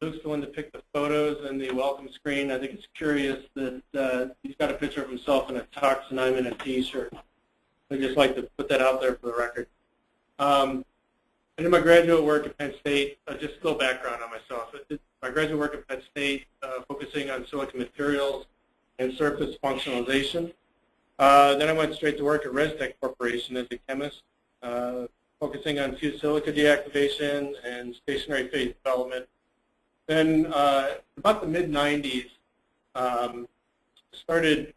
Luke's the one that picked the photos and the welcome screen. I think it's curious that he's got a picture of himself in a tux and I'm in a T-shirt. I'd just like to put that out there for the record. I did my graduate work at Penn State. Just a little background on myself. I did my graduate work at Penn State, focusing on silicon materials and surface functionalization. Then I went straight to work at Restek Corporation as a chemist, focusing on fused silica deactivation and stationary phase development. Then about the mid-90s, started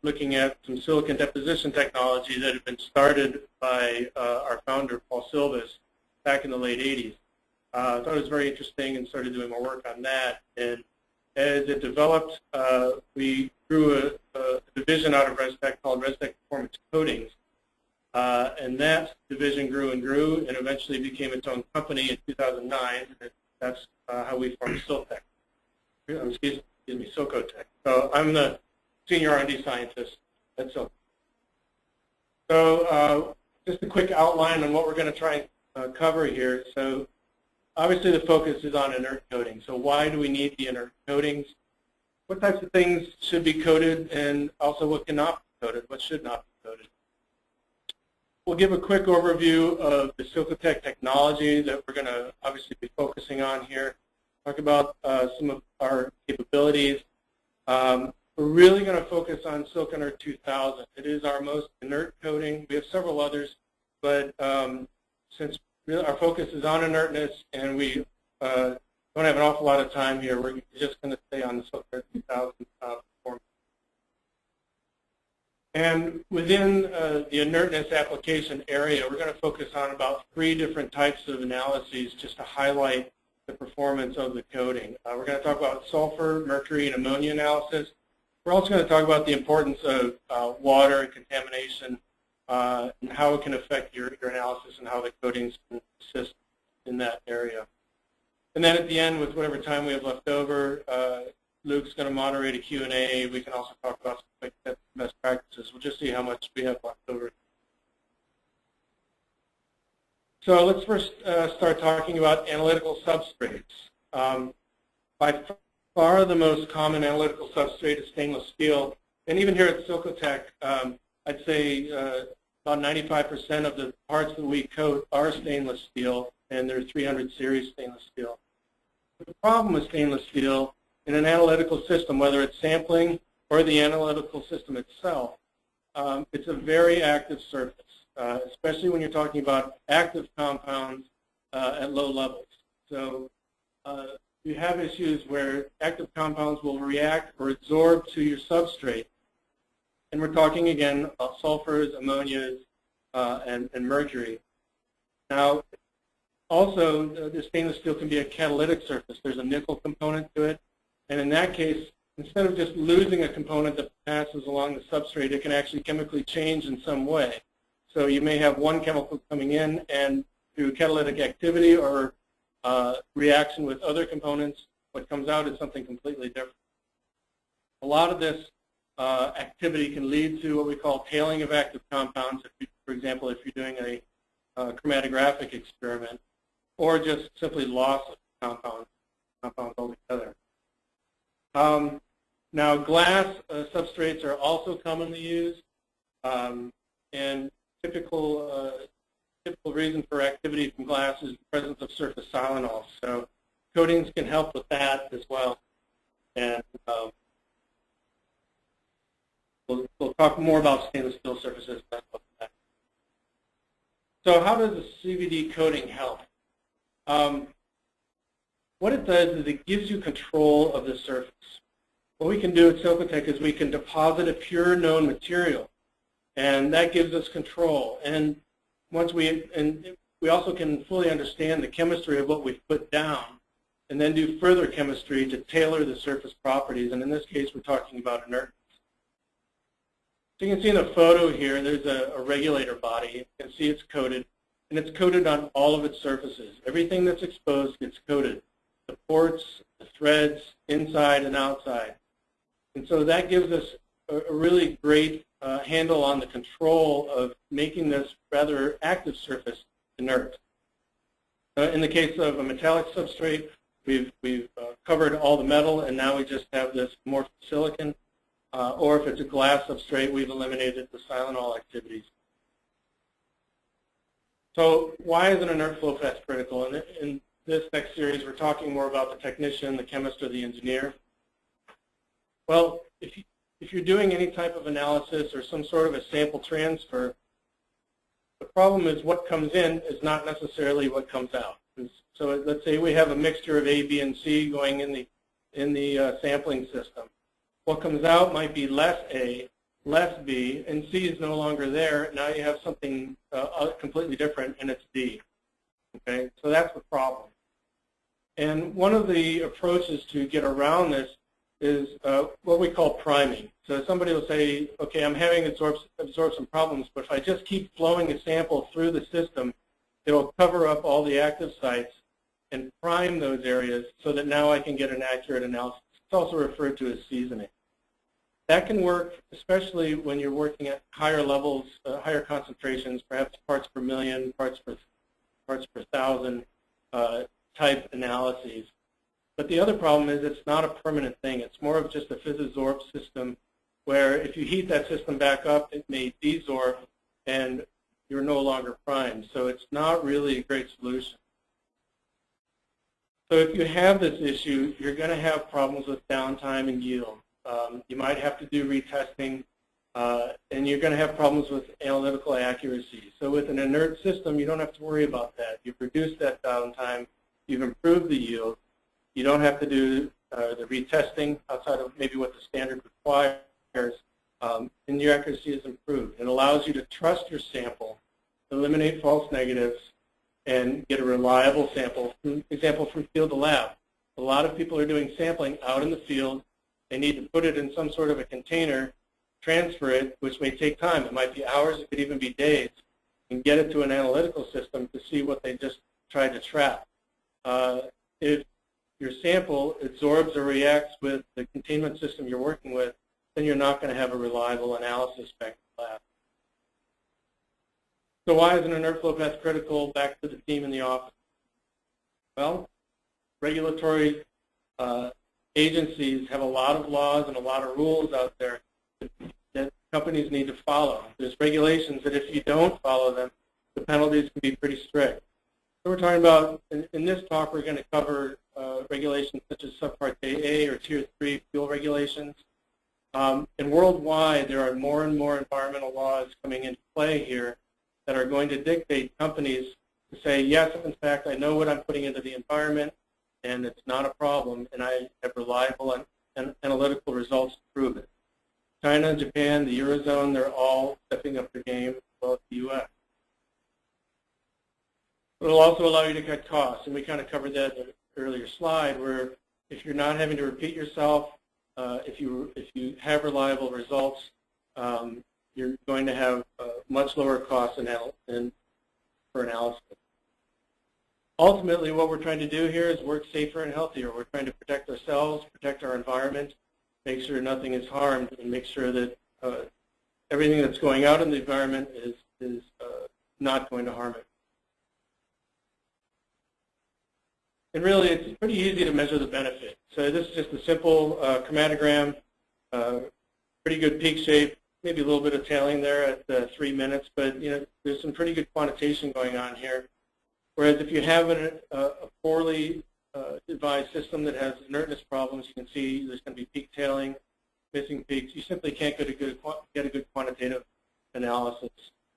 looking at some silicon deposition technology that had been started by our founder, Paul Silvas, back in the late 80s. I thought it was very interesting and started doing more work on that. And as it developed, we grew a division out of Restek called Restek Performance Coatings. And that division grew and grew and eventually became its own company in 2009. That's how we formed Siltech. Excuse me, Silcotech. So I'm the senior R&D scientist at Siltech. So just a quick outline on what we're going to try and cover here. So obviously the focus is on inert coating. So why do we need the inert coatings? What types of things should be coated, and also what cannot be coated, what should not be coated? We'll give a quick overview of the Silcotech technology that we're going to obviously be focusing on here. Talk about some of our capabilities. We're really going to focus on Silk-Inert 2000. It is our most inert coating. We have several others, but since really our focus is on inertness and we don't have an awful lot of time here, we're just going to stay on the Silk-Inert 2000 performance. And within the inertness application area, we're going to focus on about 3 different types of analyses just to highlight the performance of the coating. We're going to talk about sulfur, mercury, and ammonia analysis. We're also going to talk about the importance of water and contamination and how it can affect your analysis and how the coatings can assist in that area. And then at the end, with whatever time we have left over, Luke's going to moderate a Q&A. We can also talk about some quick tips and best practices. We'll just see how much we have left over. So let's first start talking about analytical substrates. By far the most common analytical substrate is stainless steel. And even here at Silcotech, I'd say about 95% of the parts that we coat are stainless steel, and they're 300 series stainless steel. But the problem with stainless steel in an analytical system, whether it's sampling or the analytical system itself, it's a very active surface, especially when you're talking about active compounds at low levels. So you have issues where active compounds will react or absorb to your substrate. And we're talking, again, about sulfurs, ammonias, and mercury. Now, also, the stainless steel can be a catalytic surface. There's a nickel component to it. And in that case, instead of just losing a component that passes along the substrate, it can actually chemically change in some way. So you may have one chemical coming in, and through catalytic activity or reaction with other components, what comes out is something completely different. A lot of this activity can lead to what we call tailing of active compounds, for example, if you're doing a chromatographic experiment, or just simply loss of compounds altogether. Now, glass substrates are also commonly used, and typical reason for activity from glass is the presence of surface silanols. So coatings can help with that as well. And we'll talk more about stainless steel surfaces. So how does the CVD coating help? What it does is it gives you control of the surface. What we can do at Silcotech is we can deposit a pure known material, and that gives us control. And we also can fully understand the chemistry of what we've put down, and then do further chemistry to tailor the surface properties. And in this case, we're talking about inertness. So you can see in the photo here, there's a regulator body. You can see it's coated, and it's coated on all of its surfaces. Everything that's exposed gets coated. The ports, the threads, inside and outside. And so that gives us a really great handle on the control of making this rather active surface inert. In the case of a metallic substrate, we've covered all the metal and now we just have this amorphous silicon, or if it's a glass substrate, we've eliminated the silanol activities. So why is an inert flow path critical? And in this next series, we're talking more about the technician, the chemist, or the engineer. Well, if you're doing any type of analysis or some sort of a sample transfer, the problem is what comes in is not necessarily what comes out. So let's say we have a mixture of A, B, and C going in the sampling system. What comes out might be less A, less B, and C is no longer there. Now you have something completely different, and it's D. Okay, so that's the problem. And one of the approaches to get around this is what we call priming. So somebody will say, okay, I'm having absorption problems, but if I just keep flowing a sample through the system, it'll cover up all the active sites and prime those areas so that now I can get an accurate analysis. It's also referred to as seasoning. That can work, especially when you're working at higher levels, higher concentrations, perhaps parts per million, parts per thousand type analyses. But the other problem is it's not a permanent thing. It's more of just a physisorb system where if you heat that system back up, it may desorb and you're no longer primed. So it's not really a great solution. So if you have this issue, you're going to have problems with downtime and yield. You might have to do retesting, and you're going to have problems with analytical accuracy. So with an inert system, you don't have to worry about that. You've reduced that downtime. You've improved the yield. You don't have to do the retesting outside of maybe what the standard requires, and your accuracy is improved. It allows you to trust your sample, eliminate false negatives, and get a reliable sample. For example, from field to lab. A lot of people are doing sampling out in the field. They need to put it in some sort of a container, transfer it, which may take time. It might be hours, it could even be days, and get it to an analytical system to see what they just tried to trap. If your sample absorbs or reacts with the containment system you're working with, then you're not going to have a reliable analysis back in the lab. So why is an inert flow path critical? Back to the team in the office. Well, regulatory agencies have a lot of laws and a lot of rules out there that companies need to follow. There's regulations that if you don't follow them, the penalties can be pretty strict. So we're talking about, in this talk, we're going to cover regulations such as Subpart A or Tier 3 fuel regulations. And worldwide, there are more and more environmental laws coming into play here that are going to dictate companies to say, yes, in fact, I know what I'm putting into the environment, and it's not a problem, and I have reliable and analytical results to prove it. China, Japan, the Eurozone, they're all stepping up their game, as well as the U.S. It will also allow you to cut costs, and we kind of covered that in an earlier slide, where if you're not having to repeat yourself, if you have reliable results, you're going to have much lower costs for analysis. Ultimately, what we're trying to do here is work safer and healthier. We're trying to protect ourselves, protect our environment, make sure nothing is harmed, and make sure that everything that's going out in the environment is not going to harm it. And really, it's pretty easy to measure the benefit. So this is just a simple chromatogram, pretty good peak shape, maybe a little bit of tailing there at 3 minutes, but there's some pretty good quantitation going on here. Whereas if you have a poorly devised system that has inertness problems, you can see there's going to be peak tailing, missing peaks. You simply can't get a good quantitative analysis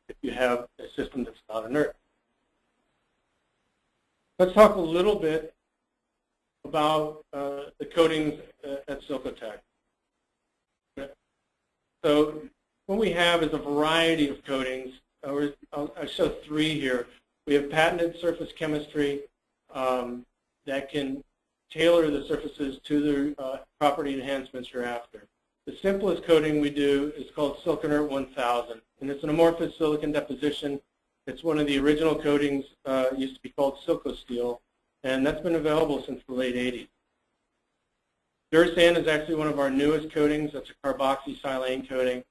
if you have a system that's not inert. Let's talk a little bit about the coatings at Silcotech. So what we have is a variety of coatings. I'll show 3 here. We have patented surface chemistry that can tailor the surfaces to the property enhancements you're after. The simplest coating we do is called Inert 1000, and it's an amorphous silicon deposition. It's one of the original coatings, used to be called Silco-Steel, and that's been available since the late 80s. Dursand is actually one of our newest coatings. That's a carboxysilane coating.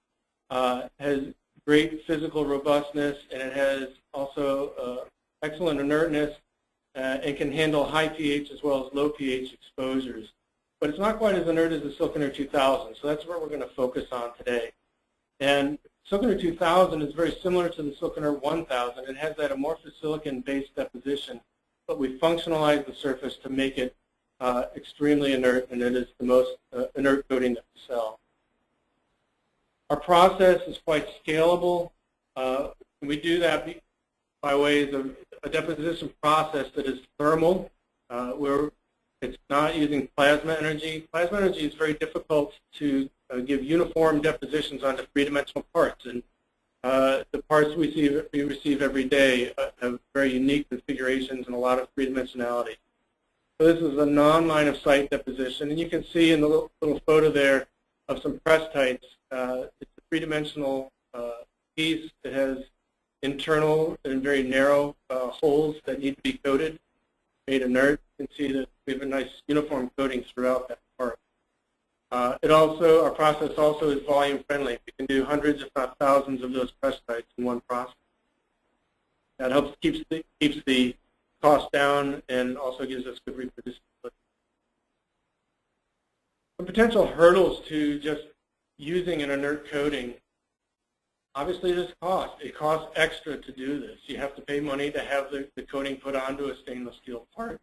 Has great physical robustness, and it has also excellent inertness and can handle high pH as well as low pH exposures. but it's not quite as inert as the Inert 2000, so that's what we're going to focus on today. And Inert 2000 is very similar to the Inert 1000. It has that amorphous silicon-based deposition, but we functionalize the surface to make it extremely inert, and it is the most inert coating that we sell. Our process is quite scalable. We do that by ways of a deposition process that is thermal, where it's not using plasma energy. Plasma energy is very difficult to give uniform depositions onto three-dimensional parts, and the parts we receive every day have very unique configurations and a lot of three-dimensionality. So this is a non-line of sight deposition, and you can see in the little photo there of some press tights. It's a three-dimensional piece that has internal and very narrow holes that need to be coated, made inert. You can see that we have a nice uniform coating throughout that part. Our process also is volume friendly. We can do hundreds, if not thousands, of those press tights in one process. That helps keeps the cost down and also gives us good reproducibility. The potential hurdles to just using an inert coating, obviously there's cost. It costs extra to do this. You have to pay money to have the coating put onto a stainless steel part.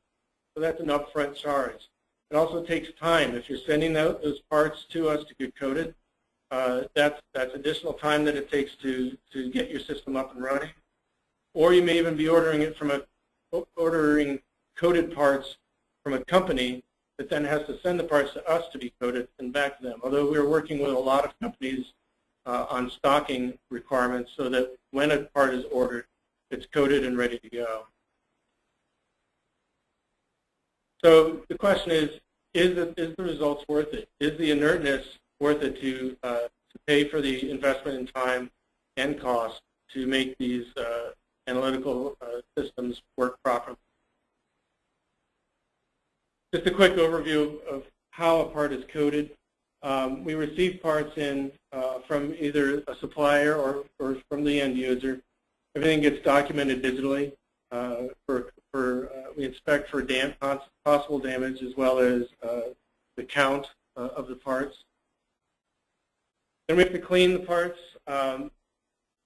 So that's an upfront charge. It also takes time. If you're sending out those parts to us to get coated, that's additional time that it takes to get your system up and running. Or you may even be ordering coated parts from a company that then has to send the parts to us to be coated and back to them. Although we're working with a lot of companies on stocking requirements so that when a part is ordered, it's coated and ready to go. So the question is the results worth it? Is the inertness worth it to pay for the investment in time and cost to make these analytical systems work properly? Just a quick overview of how a part is coded. We receive parts in from either a supplier or from the end user. Everything gets documented digitally. We inspect for possible damage as well as the count of the parts. Then we have to clean the parts. About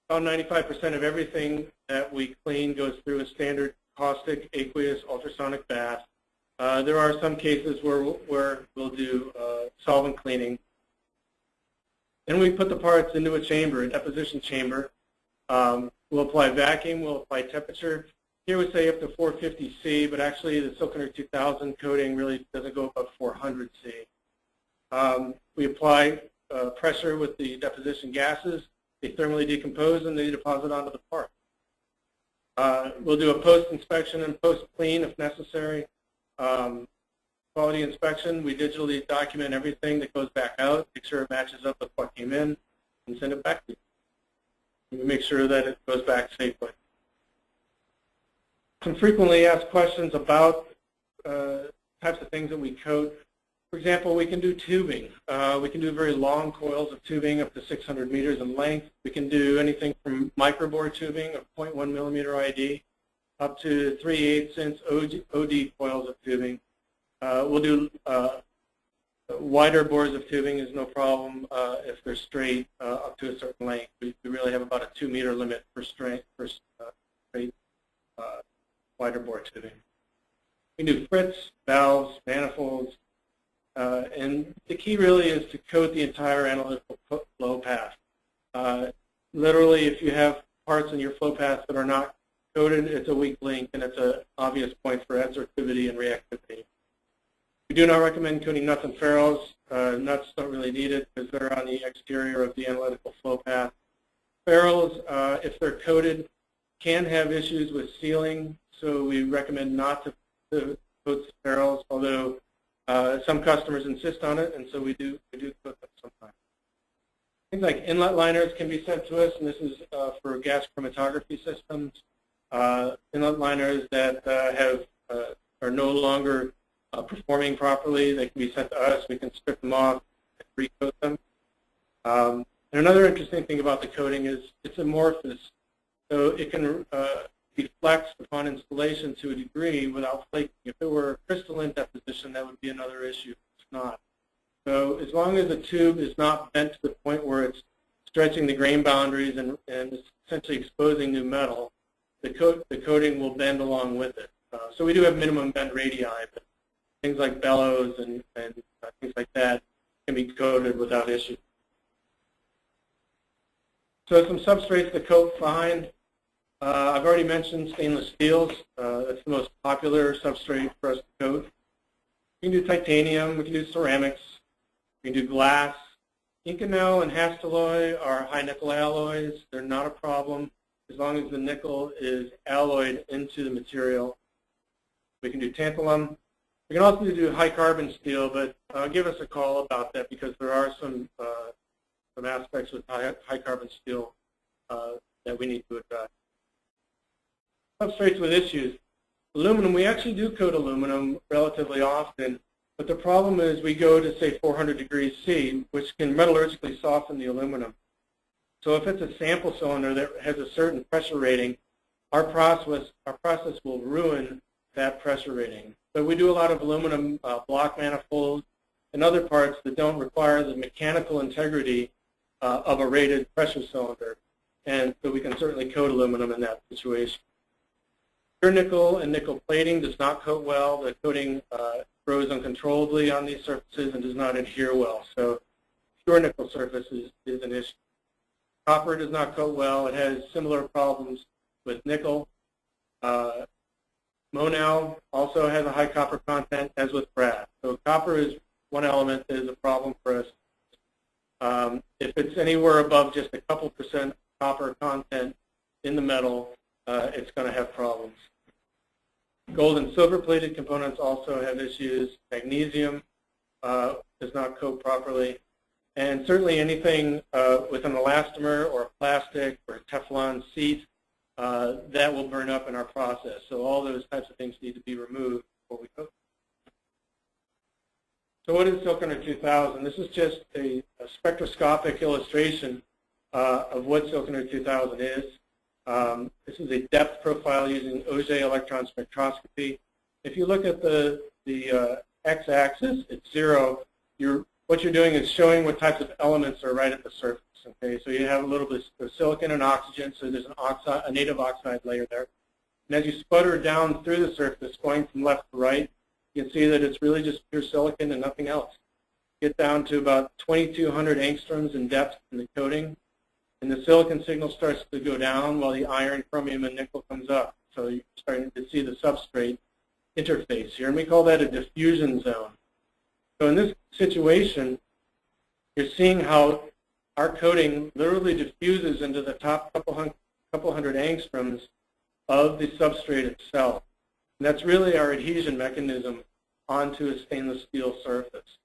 95% of everything that we clean goes through a standard caustic aqueous ultrasonic bath. There are some cases where we'll do solvent cleaning. Then we put the parts into a chamber, a deposition chamber. We'll apply vacuum, we'll apply temperature. Here we say up to 450 C, but actually the Inert 2000 coating really doesn't go above 400 C. We apply pressure with the deposition gases. They thermally decompose and they deposit onto the part. We'll do a post-inspection and post-clean if necessary. Quality inspection, we digitally document everything that goes back out, make sure it matches up with what came in, and send it back to you. We make sure that it goes back safely. Some frequently asked questions about types of things that we coat. For example, we can do tubing. We can do very long coils of tubing up to 600 meters in length. We can do anything from microbore tubing of 0.1 millimeter ID up to 3/8" OD coils of tubing. We'll do wider bores of tubing is no problem if they're straight up to a certain length. We really have about a 2-meter limit for straight wider bore tubing. We do frits, valves, manifolds, and the key really is to coat the entire analytical flow path. Literally, if you have parts in your flow path that are not coated, it's a weak link, and it's an obvious point for adsorptivity and reactivity. We do not recommend coating nuts and ferrules. Nuts don't really need it because they're on the exterior of the analytical flow path. Ferrules, if they're coated, can have issues with sealing, so we recommend not to coat ferrules, although some customers insist on it, and so we do coat them sometimes. Things like inlet liners can be sent to us, and this is for gas chromatography systems. Inlet liners that are no longer performing properly, they can be sent to us. We can strip them off and recoat them. And another interesting thing about the coating is it's amorphous, so it can be flexed upon installation to a degree without flaking. If it were a crystalline deposition, that would be another issue. not. So as long as the tube is not bent to the point where it's stretching the grain boundaries and essentially exposing new metal, the coating will bend along with it. So we do have minimum bend radii, but things like bellows and things like that can be coated without issue. So some substrates that coat fine. I've already mentioned stainless steels. That's the most popular substrate for us to coat. We can do titanium, we can do ceramics, we can do glass. Inconel and Hastelloy are high nickel alloys. They're not a problem as long as the nickel is alloyed into the material. We can do tantalum. We can also do high carbon steel, but give us a call about that because there are some aspects with high carbon steel that we need to address. Substrates with issues. Aluminum, we actually do coat aluminum relatively often, but the problem is we go to, say, 400 degrees C, which can metallurgically soften the aluminum. So if it's a sample cylinder that has a certain pressure rating, our process will ruin that pressure rating. But we do a lot of aluminum block manifolds and other parts that don't require the mechanical integrity of a rated pressure cylinder. And so we can certainly coat aluminum in that situation. Pure nickel and nickel plating does not coat well. The coating grows uncontrollably on these surfaces and does not adhere well. So pure nickel surface is an issue. Copper does not coat well. It has similar problems with nickel. Monal also has a high copper content, as with brass. So copper is one element that is a problem for us. If it's anywhere above just a couple % copper content in the metal, it's going to have problems. Gold and silver plated components also have issues. Magnesium does not coat properly. And certainly anything with an elastomer or a plastic or a Teflon seat, that will burn up in our process. So all those types of things need to be removed before we coat. So what is Silconer 2000? This is just a spectroscopic illustration of what Silconer 2000 is. This is a depth profile using Auger electron spectroscopy. If you look at the x-axis, it's 0. What you're doing is showing what types of elements are right at the surface. Okay, so you have a little bit of silicon and oxygen, so there's a native oxide layer there. And as you sputter down through the surface, going from left to right, you can see that it's really just pure silicon and nothing else. Get down to about 2,200 angstroms in depth in the coating, and the silicon signal starts to go down while the iron, chromium, and nickel comes up. So you're starting to see the substrate interface here, and we call that a diffusion zone. So in this situation, you're seeing how our coating literally diffuses into the top couple hundred angstroms of the substrate itself. And that's really our adhesion mechanism onto a stainless steel surface.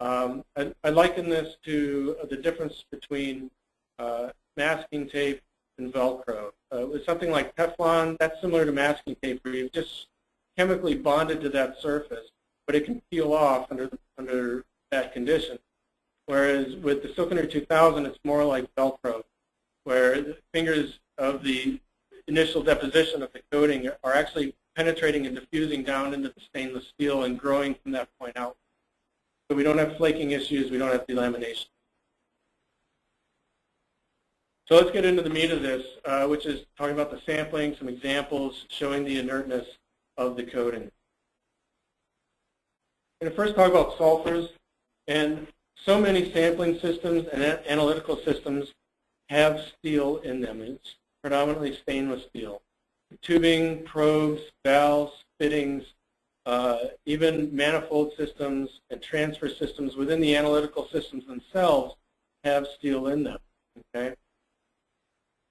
I liken this to the difference between masking tape and Velcro. With something like Teflon, that's similar to masking tape, where you've just chemically bonded to that surface, but it can peel off under that condition. Whereas with the Silconer 2000, it's more like Velcro, where the fingers of the initial deposition of the coating are actually penetrating and diffusing down into the stainless steel and growing from that point out. So we don't have flaking issues, we don't have delamination. So let's get into the meat of this, which is talking about the sampling, some examples showing the inertness of the coating. I'm going to first talk about sulfurs, and so many sampling systems and analytical systems have steel in them. It's predominantly stainless steel. Tubing, probes, valves, fittings, even manifold systems and transfer systems within the analytical systems themselves have steel in them. Okay?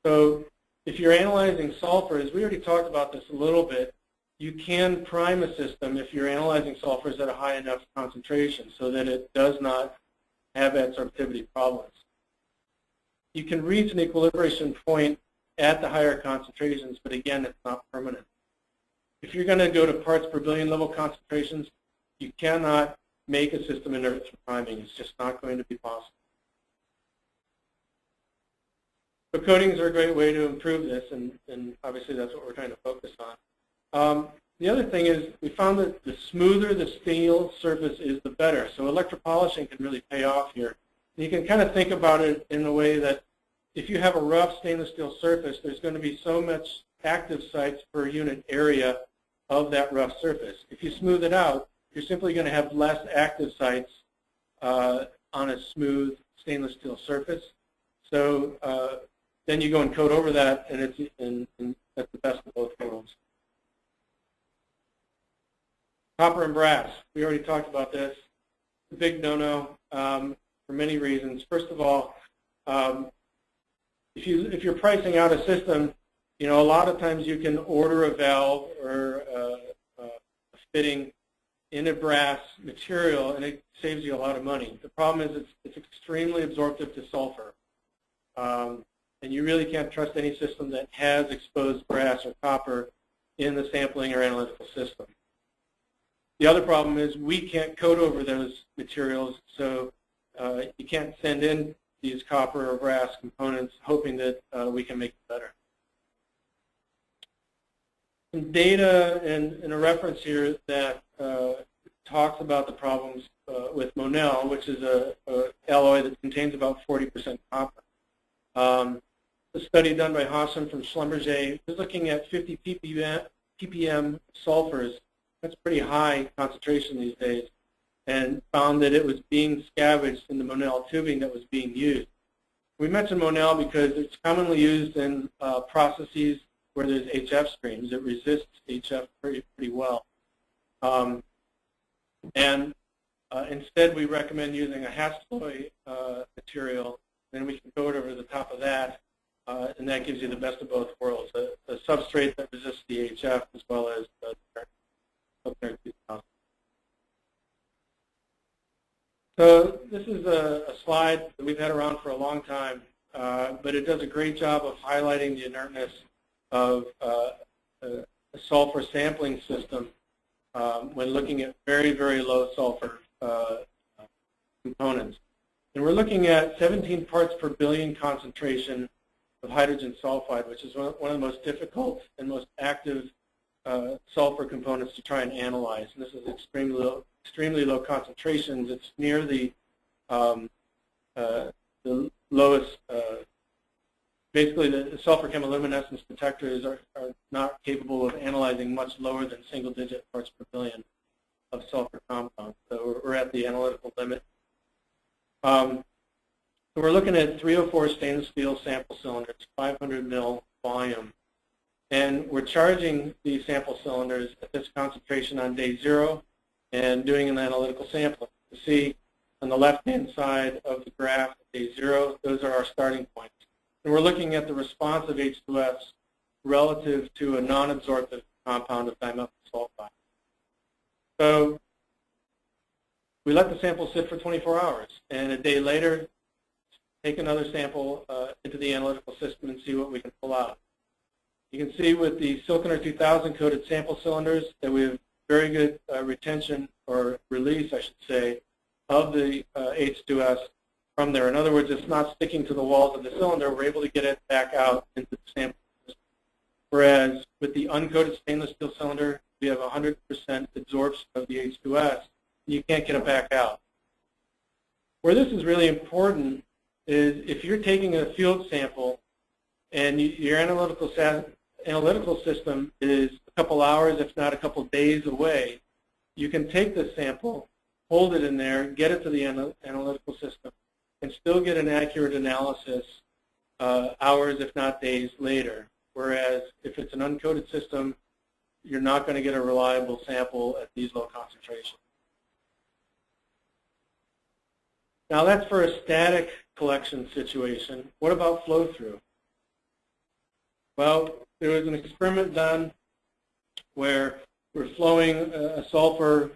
So if you're analyzing sulfurs, we already talked about this a little bit, you can prime a system if you're analyzing sulfurs at a high enough concentration so that it does not have adsorptivity problems. You can reach an equilibration point at the higher concentrations, but again, it's not permanent. If you're going to go to parts per billion level concentrations, you cannot make a system inert through priming. It's just not going to be possible. So coatings are a great way to improve this, and obviously that's what we're trying to focus on. The other thing is we found that the smoother the steel surface is, the better. So electropolishing can really pay off here. And you can kind of think about it in a way that if you have a rough stainless steel surface, there's going to be so much active sites per unit area of that rough surface. If you smooth it out, you're simply going to have less active sites on a smooth stainless steel surface. So then you go and coat over that, and that's the best of both worlds. Copper and brass. We already talked about this. It's a big no-no for many reasons. First of all, if you're pricing out a system, you know, a lot of times you can order a valve or a fitting in a brass material, and it saves you a lot of money. The problem is it's extremely absorptive to sulfur, and you really can't trust any system that has exposed brass or copper in the sampling or analytical system. The other problem is we can't coat over those materials, so you can't send in these copper or brass components hoping that we can make it better. Some data and a reference here that talks about the problems with Monel, which is a alloy that contains about 40% copper. A study done by Hassan from Schlumberger was looking at 50 ppm sulfurs. That's pretty high concentration these days, and found that it was being scavenged in the Monel tubing that was being used. We mentioned Monel because it's commonly used in processes where there's HF streams. It resists HF pretty well. Instead, we recommend using a Hastelloy material, then we can coat over the top of that, and that gives you the best of both worlds, a substrate that resists the HF as well as the Inert 2000. So this is a slide that we've had around for a long time, but it does a great job of highlighting the inertness of a sulfur sampling system when looking at very, very low sulfur components. And we're looking at 17 parts per billion concentration of hydrogen sulfide, which is one of the most difficult and most active sulfur components to try and analyze. And this is extremely low concentrations. It's near the lowest. Basically, the sulfur chemiluminescence detectors are not capable of analyzing much lower than single-digit parts per billion of sulfur compounds. So we're at the analytical limit. So we're looking at 304 stainless steel sample cylinders, 500 mil volume. And we're charging these sample cylinders at this concentration on day 0 and doing an analytical sampling. You see on the left-hand side of the graph, day 0, those are our starting points. And we're looking at the response of H2S relative to a non-absorptive compound of dimethyl sulfide. So we let the sample sit for 24 hours, and a day later, take another sample into the analytical system and see what we can pull out. You can see with the Inert 2000 coated sample cylinders that we have very good retention, or release, I should say, of the H2S from there. In other words, it's not sticking to the walls of the cylinder. We're able to get it back out into the sample system. Whereas with the uncoated stainless steel cylinder, we have 100% absorption of the H2S. You can't get it back out. Where this is really important is if you're taking a field sample and your analytical system is a couple hours, if not a couple days away, you can take this sample, hold it in there, get it to the analytical system, and still get an accurate analysis hours, if not days later. Whereas if it's an uncoated system, you're not going to get a reliable sample at these low concentrations. Now that's for a static collection situation. What about flow-through? Well, there was an experiment done where we're flowing a sulfur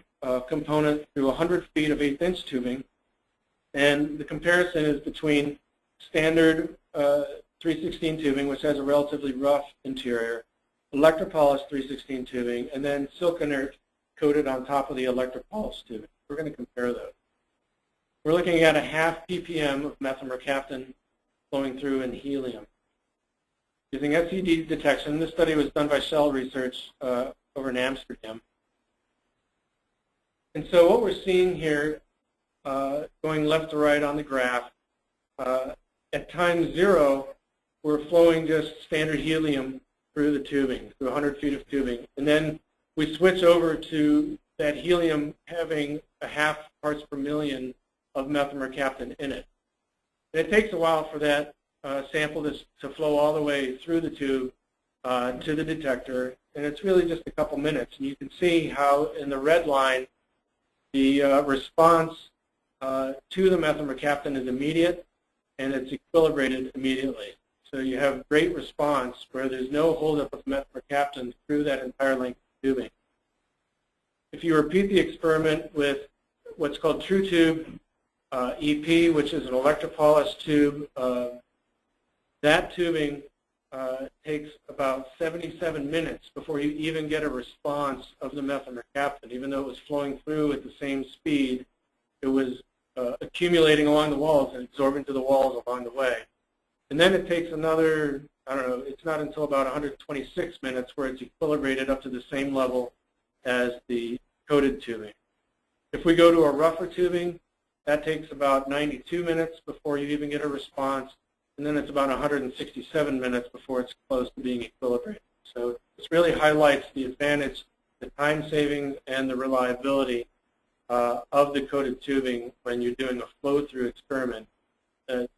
component through 100 feet of 1/8" tubing, and the comparison is between standard 316 tubing, which has a relatively rough interior, electropolished 316 tubing, and then silk inert coated on top of the electropolished tubing. We're going to compare those. We're looking at a 0.5 ppm of methylmercaptan flowing through in helium. Using SED detection, this study was done by Shell Research over in Amsterdam. And so what we're seeing here, going left to right on the graph, at time 0, we're flowing just standard helium through the tubing, through 100 feet of tubing. And then we switch over to that helium having a half parts per million of methylmercaptan in it. And it takes a while for that sample to flow all the way through the tube to the detector, and it's really just a couple minutes. And you can see how in the red line, the response to the methylmercaptan is immediate, and it's equilibrated immediately. So you have great response where there's no holdup of methylmercaptan through that entire length of tubing. If you repeat the experiment with what's called true tube EP, which is an electropolished tube, that tubing takes about 77 minutes before you even get a response of the methylmercaptan. Even though it was flowing through at the same speed, it was accumulating along the walls and absorbing to the walls along the way. And then it takes another, I don't know, it's not until about 126 minutes where it's equilibrated up to the same level as the coated tubing. If we go to a rougher tubing, that takes about 92 minutes before you even get a response, and then it's about 167 minutes before it's close to being equilibrated. So this really highlights the advantage, the time savings, and the reliability of the coated tubing when you're doing a flow-through experiment.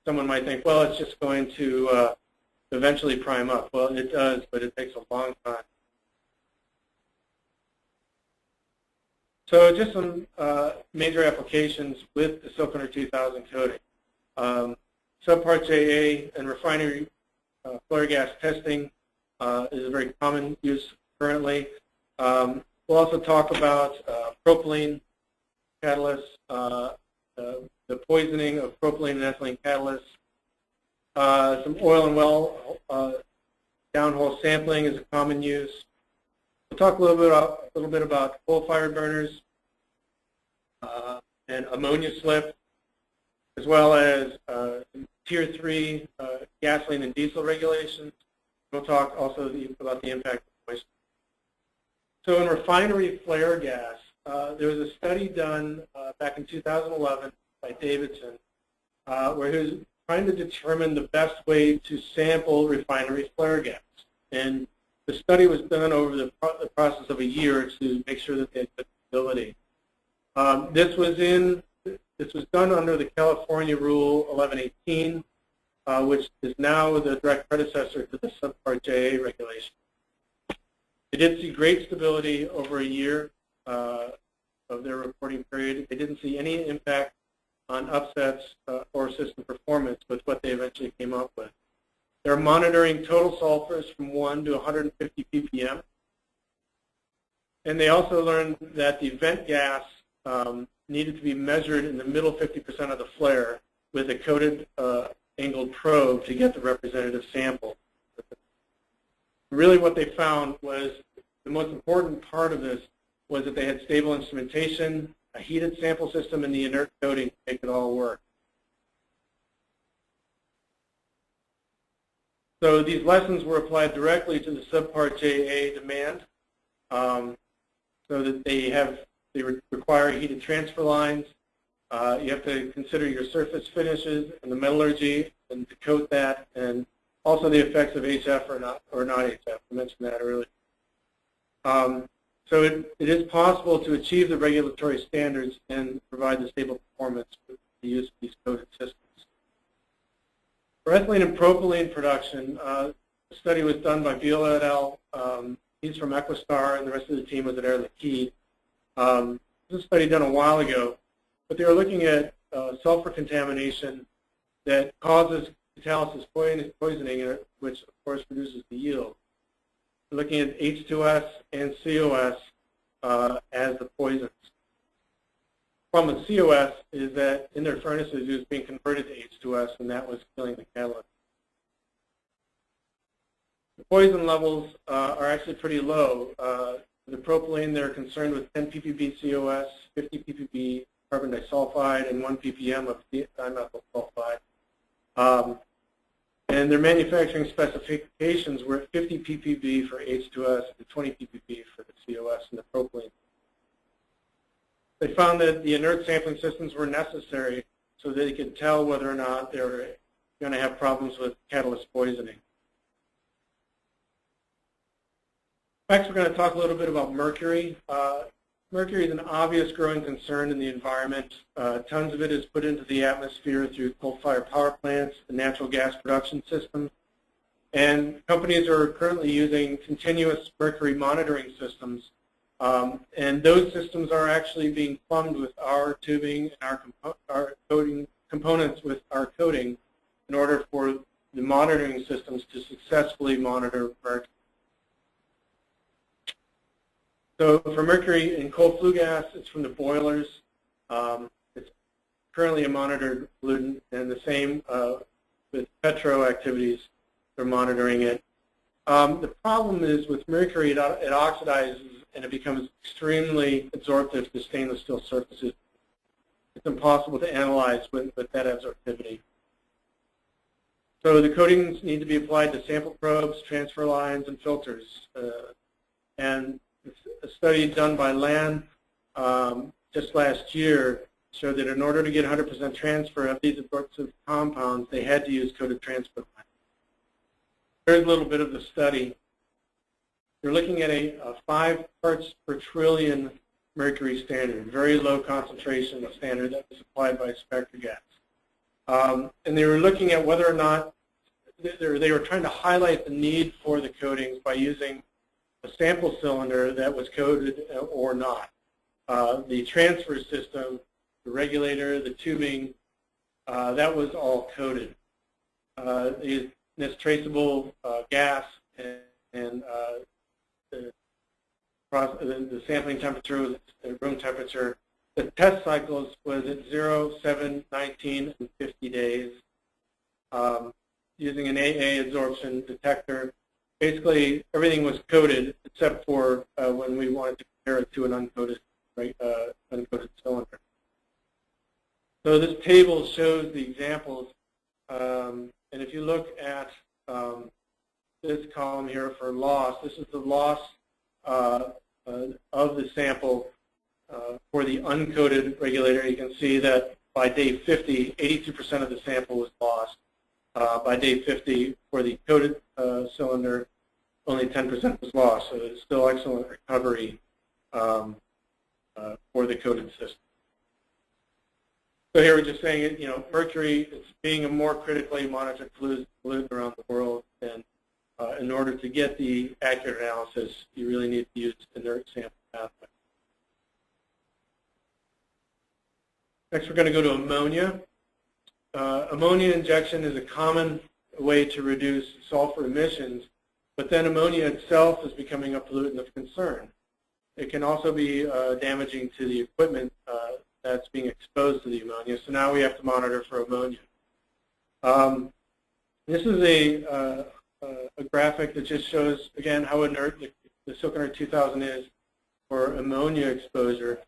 Someone might think, well, it's just going to eventually prime up. Well, it does, but it takes a long time. So just some major applications with the Silconer 2000 coating. Subpart JA and refinery flare gas testing is a very common use currently. We'll also talk about propylene catalysts, the poisoning of propylene and ethylene catalysts. Some oil and well downhole sampling is a common use. We'll talk a little bit about coal-fired burners and ammonia slip, as well as Tier 3 gasoline and diesel regulations. We'll talk also about the impact of moisture. So in refinery flare gas, there was a study done back in 2011 by Davidson where he was trying to determine the best way to sample refinery flare gas. And the study was done over the process of a year to make sure that they had good stability. This was done under the California Rule 1118, which is now the direct predecessor to the Subpart JA regulation. They did see great stability over a year of their reporting period. They didn't see any impact on upsets or system performance with what they eventually came up with. They're monitoring total sulfurs from 1 to 150 ppm. And they also learned that the vent gas needed to be measured in the middle 50% of the flare with a coated angled probe to get the representative sample. Really what they found was the most important part of this was that they had stable instrumentation, a heated sample system, and the inert coating to make it all work. So these lessons were applied directly to the Subpart JA demand, so that they require heated transfer lines. You have to consider your surface finishes and the metallurgy and to coat that, and also the effects of HF or not HF. I mentioned that earlier. So it is possible to achieve the regulatory standards and provide the stable performance with the use of these coated systems. For ethylene and propylene production, a study was done by Viola et al. He's from Equistar, and the rest of the team was at Air Liquide. This was a study done a while ago, but they were looking at sulfur contamination that causes catalysis poisoning, which of course reduces the yield. They're looking at H2S and COS as the poisons. The problem with COS is that in their furnaces it was being converted to H2S, and that was killing the catalyst. The poison levels are actually pretty low. The propylene, they're concerned with 10 ppb COS, 50 ppb carbon disulfide, and 1 ppm of dimethyl sulfide. And their manufacturing specifications were at 50 ppb for H2S and 20 ppb for the COS and the propylene. They found that the inert sampling systems were necessary so they could tell whether or not they were going to have problems with catalyst poisoning. Next, we're going to talk a little bit about mercury. Mercury is an obvious growing concern in the environment. Tons of it is put into the atmosphere through coal-fired power plants and natural gas production systems. And companies are currently using continuous mercury monitoring systems. And those systems are actually being plumbed with our tubing and our coating components with our coating in order for the monitoring systems to successfully monitor mercury. So for mercury in coal flue gas, it's from the boilers. It's currently a monitored pollutant, and the same with petro activities, they're monitoring it. The problem is with mercury, it oxidizes and it becomes extremely absorptive to stainless steel surfaces. It's impossible to analyze with that absorptivity. So the coatings need to be applied to sample probes, transfer lines, and filters. And a study done by LAN just last year showed that in order to get 100% transfer of these absorptive compounds, they had to use coated transfer lines. Here's a little bit of the study. They're looking at a 5 parts per trillion mercury standard, very low concentration standard that was applied by Spectragas. And they were looking at whether or not they were trying to highlight the need for the coatings by using a sample cylinder that was coated or not. The transfer system, the regulator, the tubing, that was all coated. This traceable gas and the sampling temperature was at room temperature. The test cycles was at 0, 7, 19, and 50 days using an AA absorption detector. Basically, everything was coated except for when we wanted to compare it to an uncoated cylinder. So this table shows the examples, and if you look at this column here for loss, this is the loss of the sample for the uncoated regulator. You can see that by day 50, 82% of the sample was lost. By day 50, for the coated cylinder, only 10% was lost. So it's still excellent recovery for the coated system. So here we're just saying, mercury is being a more critically monitored pollutant around the world, and in order to get the accurate analysis, you really need to use inert sample pathway. Next, we're going to go to ammonia. Ammonia injection is a common way to reduce sulfur emissions, but then ammonia itself is becoming a pollutant of concern. It can also be damaging to the equipment that's being exposed to the ammonia, so now we have to monitor for ammonia. This is a graphic that just shows, again, how inert the Silk Inert 2000 is for ammonia exposure.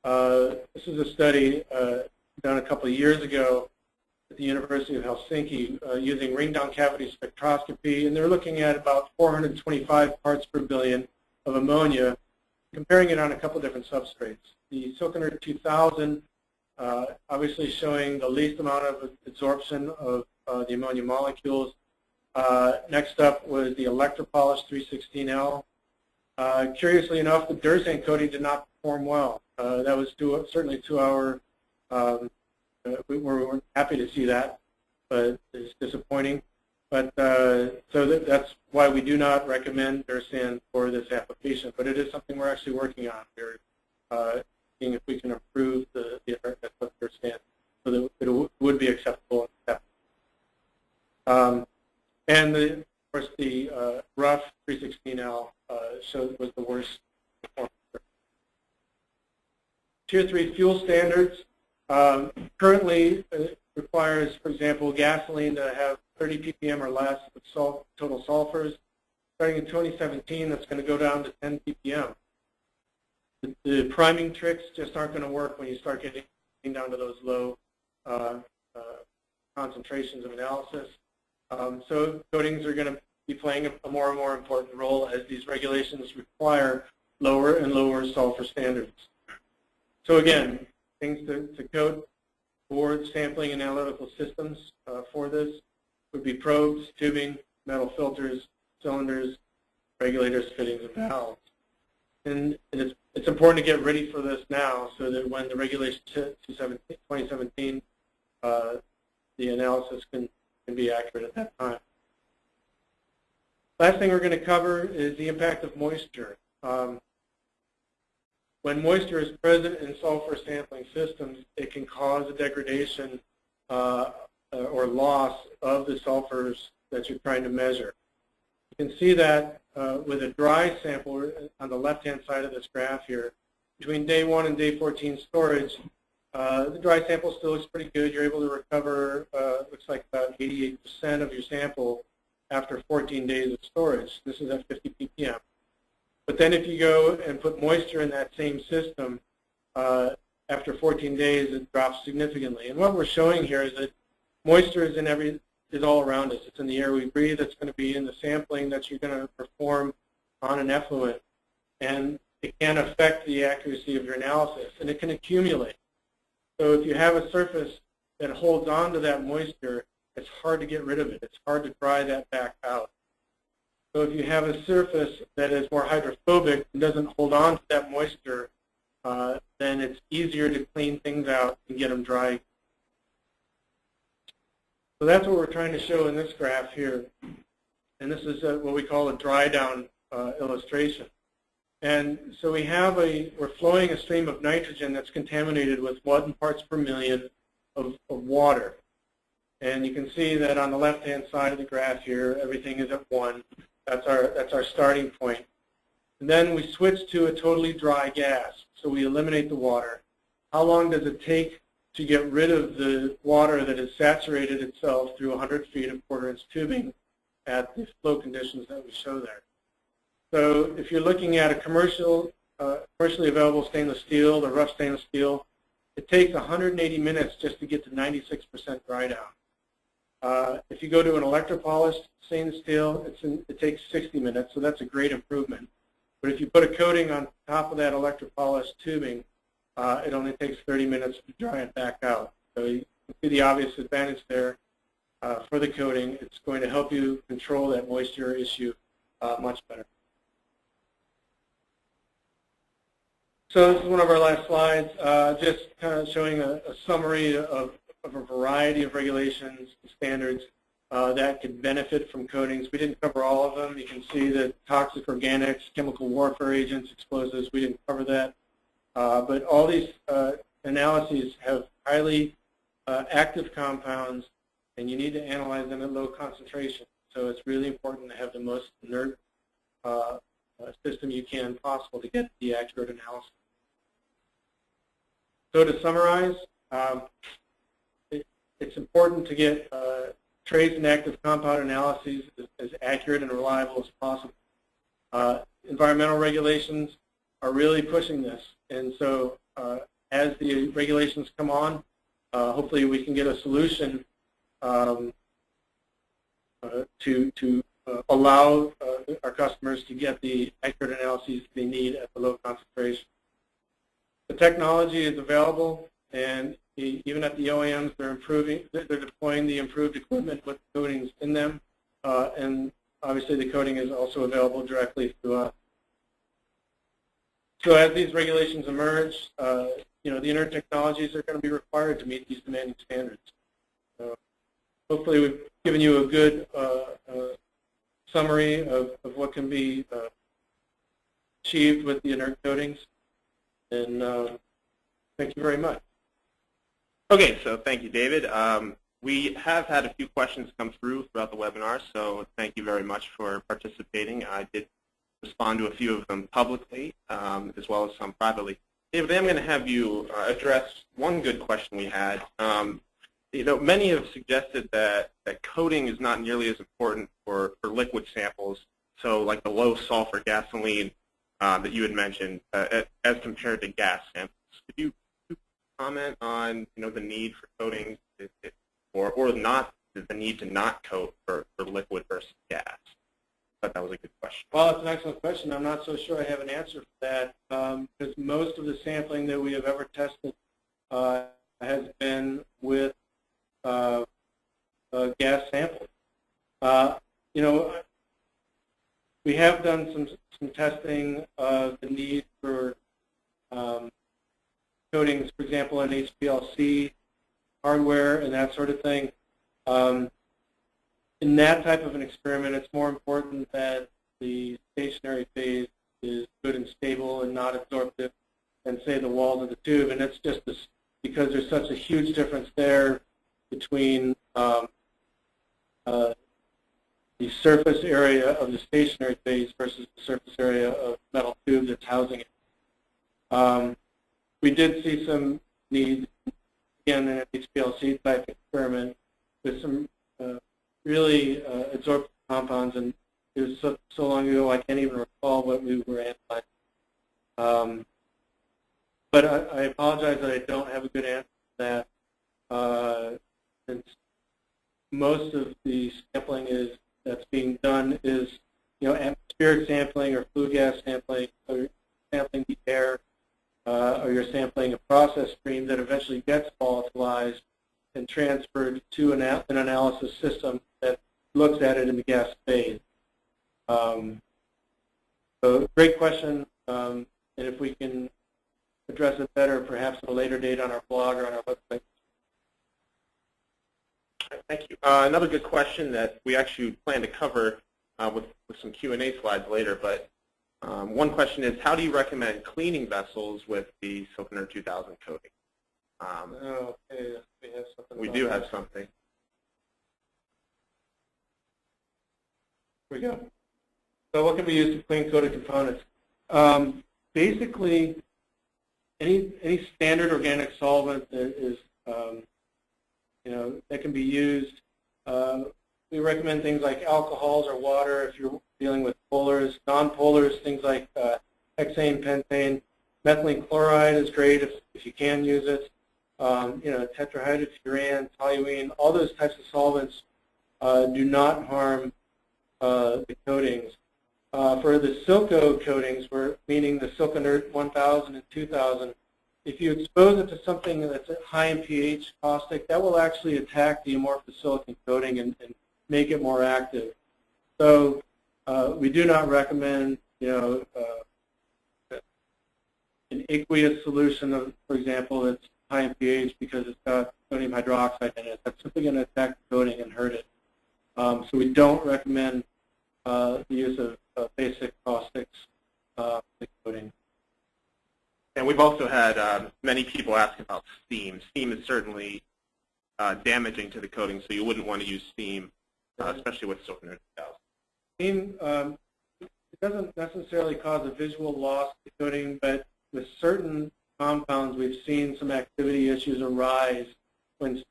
This is a study done a couple of years ago at the University of Helsinki using ring-down cavity spectroscopy, and they're looking at about 425 parts per billion of ammonia, comparing it on a couple different substrates. The Silk Inert 2000 obviously showing the least amount of absorption of the ammonia molecules. Next up was the electropolished 316L. Curiously enough, the Dursane coating did not perform well. That was certainly to our we weren't happy to see that, but it's disappointing. But so that's why we do not recommend Dursane for this application. But it is something we're actually working on. We're seeing if we can improve the inertness of Dursane so that it would be acceptable. And of course, the rough 316L was the worst performance. Tier 3 fuel standards currently requires, for example, gasoline to have 30 ppm or less of total sulfurs. Starting in 2017, that's going to go down to 10 ppm. The priming tricks just aren't going to work when you start getting down to those low concentrations of analysis. So coatings are going to be playing a more and more important role as these regulations require lower and lower sulfur standards. So again, things to coat for sampling and analytical systems for this would be probes, tubing, metal filters, cylinders, regulators, fittings, and valves. And it's important to get ready for this now so that when the regulation 2017, the analysis can be accurate at that time. Last thing we're going to cover is the impact of moisture. When moisture is present in sulfur sampling systems, it can cause a degradation or loss of the sulfurs that you're trying to measure. You can see that with a dry sample on the left-hand side of this graph here. Between day 1 and day 14 storage, the dry sample still looks pretty good. You're able to recover, looks like about 88% of your sample after 14 days of storage. This is at 50 ppm. But then if you go and put moisture in that same system, after 14 days, it drops significantly. And what we're showing here is that moisture is all around us. It's in the air we breathe. It's going to be in the sampling that you're going to perform on an effluent. And it can affect the accuracy of your analysis, and it can accumulate. So if you have a surface that holds on to that moisture, it's hard to get rid of it. It's hard to dry that back out. So if you have a surface that is more hydrophobic and doesn't hold on to that moisture, then it's easier to clean things out and get them dry. So that's what we're trying to show in this graph here. And this is what we call a dry down illustration. And so we're flowing a stream of nitrogen that's contaminated with 1 parts per million of water. And you can see that on the left-hand side of the graph here, everything is at 1. That's our starting point. And then we switch to a totally dry gas. So we eliminate the water. How long does it take to get rid of the water that has saturated itself through 100 feet of quarter-inch tubing at the flow conditions that we show there? So if you're looking at a commercially available stainless steel, the rough stainless steel, it takes 180 minutes just to get to 96% dry down. If you go to an electropolished stainless steel, it takes 60 minutes, so that's a great improvement. But if you put a coating on top of that electropolished tubing, it only takes 30 minutes to dry it back out. So you can see the obvious advantage there for the coating. It's going to help you control that moisture issue much better. So this is one of our last slides, just kind of showing a summary of a variety of regulations and standards that could benefit from coatings. We didn't cover all of them. You can see that toxic organics, chemical warfare agents, explosives, we didn't cover that. But all these analyses have highly active compounds, and you need to analyze them at low concentration. So it's really important to have the most inert system you can possible to get the accurate analysis. So to summarize, it's important to get trace and active compound analyses as accurate and reliable as possible. Environmental regulations are really pushing this, and so as the regulations come on, hopefully we can get a solution to allow our customers to get the accurate analyses they need at the low concentration. The technology is available, and even at the OEMs, they're deploying the improved equipment with coatings in them, and obviously the coating is also available directly through us. So as these regulations emerge, the inert technologies are going to be required to meet these demanding standards. So hopefully we've given you a good summary of what can be achieved with the inert coatings, and thank you very much. Okay, so thank you, David. We have had a few questions come through throughout the webinar, so thank you very much for participating. I did respond to a few of them publicly, as well as some privately. David, I'm going to have you address one good question we had. Many have suggested that coating is not nearly as important for liquid samples, so like the low sulfur gasoline that you had mentioned, as compared to gas samples. Could you comment on the need for coating, or not the need to not coat for liquid versus gas? I thought that was a good question. Well, it's an excellent question. I'm not so sure I have an answer for that, because most of the sampling that we have ever tested has been with gas samples. You know, we have done some testing of the need for coatings, for example, in HPLC hardware and that sort of thing. In that type of an experiment, it's more important that the stationary phase is good and stable and not absorptive than, say, the walls of the tube. And it's just because there's such a huge difference there between the surface area of the stationary phase versus the surface area of metal tube that's housing it. We did see some need, again, in an HPLC type experiment with some really absorptive compounds, and it was so long ago I can't even recall what we were analyzing. But I apologize that I don't have a good answer to that, since most of the sampling that's being done is, you know, atmospheric sampling or flue gas sampling, or sampling the air, or you're sampling a process stream that eventually gets volatilized and transferred to an analysis system that looks at it in the gas phase. So great question, and if we can address it better, perhaps at a later date on our blog or on our website. Thank you. Another good question that we actually plan to cover with some Q&A slides later, but one question is, how do you recommend cleaning vessels with the Inert 2000 coating? Okay, we have something. We do have something. Here we go. So what can we use to clean coated components? Basically, any standard organic solvent that is, you know, that can be used. We recommend things like alcohols or water if you're dealing with polars. Non-polars, things like hexane, pentane. Methylene chloride is great if you can use it. You know, tetrahydrofuran, toluene, all those types of solvents do not harm the coatings. For the Silco coatings, meaning the Inert 1000 and 2000, if you expose it to something that's high in pH caustic, that will actually attack the amorphous silicon coating and make it more active. So we do not recommend, you know, an aqueous solution of, for example, that's high in pH because it's got sodium hydroxide in it. That's simply going to attack the coating and hurt it. So we don't recommend the use of basic caustics in the coating. And we've also had many people ask about steam. Steam is certainly damaging to the coating, so you wouldn't want to use steam, especially with Inert 2000. Steam, it doesn't necessarily cause a visual loss to the coating, but with certain compounds, we've seen some activity issues arise when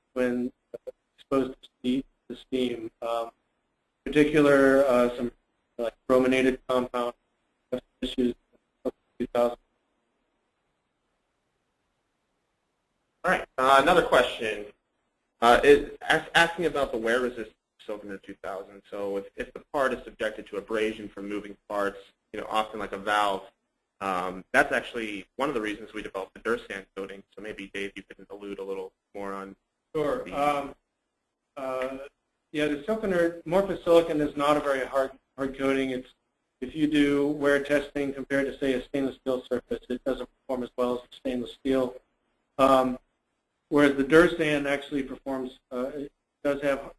exposed to steam. In particular, some like brominated compound issues. 2000. All right. Another question is asking about the wear resistance of Inert 2000. So if the part is subjected to abrasion from moving parts, you know, often like a valve, that's actually one of the reasons we developed the Dursan coating. So maybe, Dave, you could allude a little more on. Sure. Yeah, the Inert amorphous silicon is not a very hard coating. It's, if you do wear testing compared to, say, a stainless steel surface, it doesn't perform as well as the stainless steel. Whereas the Dursan actually performs, it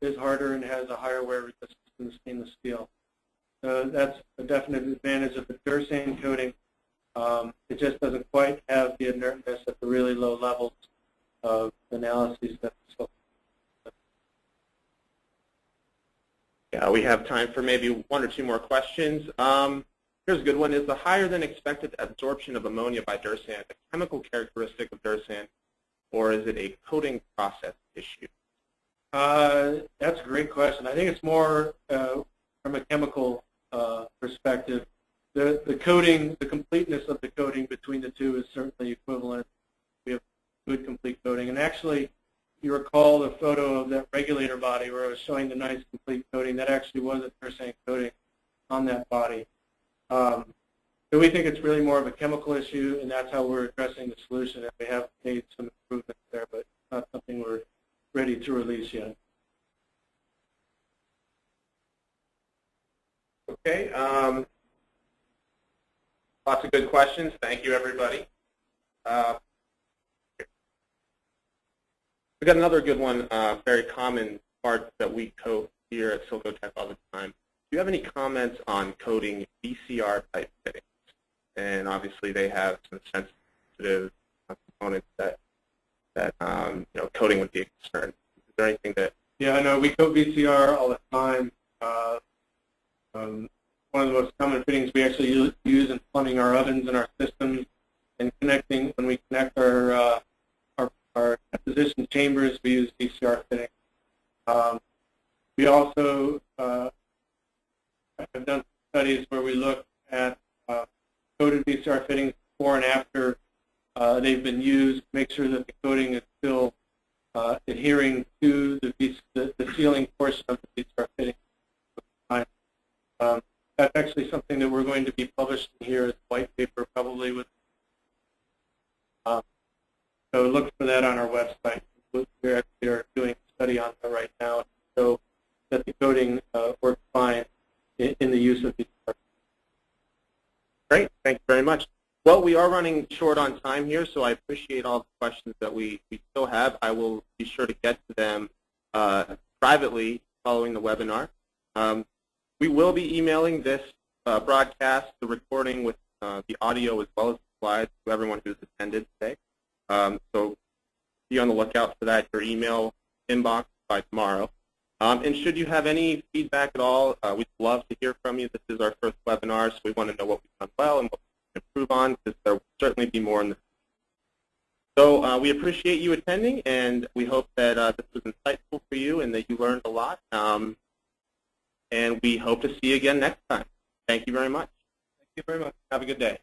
is harder and has a higher wear resistance than the stainless steel. So that's a definite advantage of the Dursan coating. It just doesn't quite have the inertness at the really low levels of analyses that the Yeah, we have time for maybe one or two more questions. Here's a good one. Is the higher than expected absorption of ammonia by Dursan a chemical characteristic of Dursan, or is it a coating process issue? That's a great question. I think it's more from a chemical perspective. The coating, the completeness of the coating between the two is certainly equivalent. We have good complete coating. And actually, you recall the photo of that regulator body where I was showing the nice complete coating, that actually was a tersaint coating on that body. So we think it's really more of a chemical issue, and that's how we're addressing the solution. And we have made some improvements there, but not something we're ready to release yet. Okay. Lots of good questions. Thank you, everybody. We got another good one, very common part that we coat here at Silcotech all the time. Do you have any comments on coating VCR type fittings? And obviously they have some sensitive components that coating would be a concern. Is there anything that? Yeah, I know we coat VCR all the time. One of the most common fittings we actually use in plumbing our ovens and our systems, and connecting when we connect our deposition chambers, we use VCR fittings. We also have done studies where we look at coated VCR fittings before and after they've been used, make sure that the coating is still adhering to the sealing portion of the VCR fitting. That's actually something that we're going to be publishing here as a white paper, probably with. So look for that on our website. We actually are doing a study on that right now, so that the coating works fine in the use of VCR. Great, thank you very much. Well, we are running short on time here, so I appreciate all the questions that we still have. I will be sure to get to them privately following the webinar. We will be emailing this broadcast, the recording with the audio as well as the slides to everyone who's attended today. So be on the lookout for that, your email inbox by tomorrow. And should you have any feedback at all, we'd love to hear from you. This is our first webinar, so we want to know what we've done well and what we can improve on, because there will certainly be more in the future. So we appreciate you attending, and we hope that this was insightful for you and that you learned a lot. And we hope to see you again next time. Thank you very much. Thank you very much. Have a good day.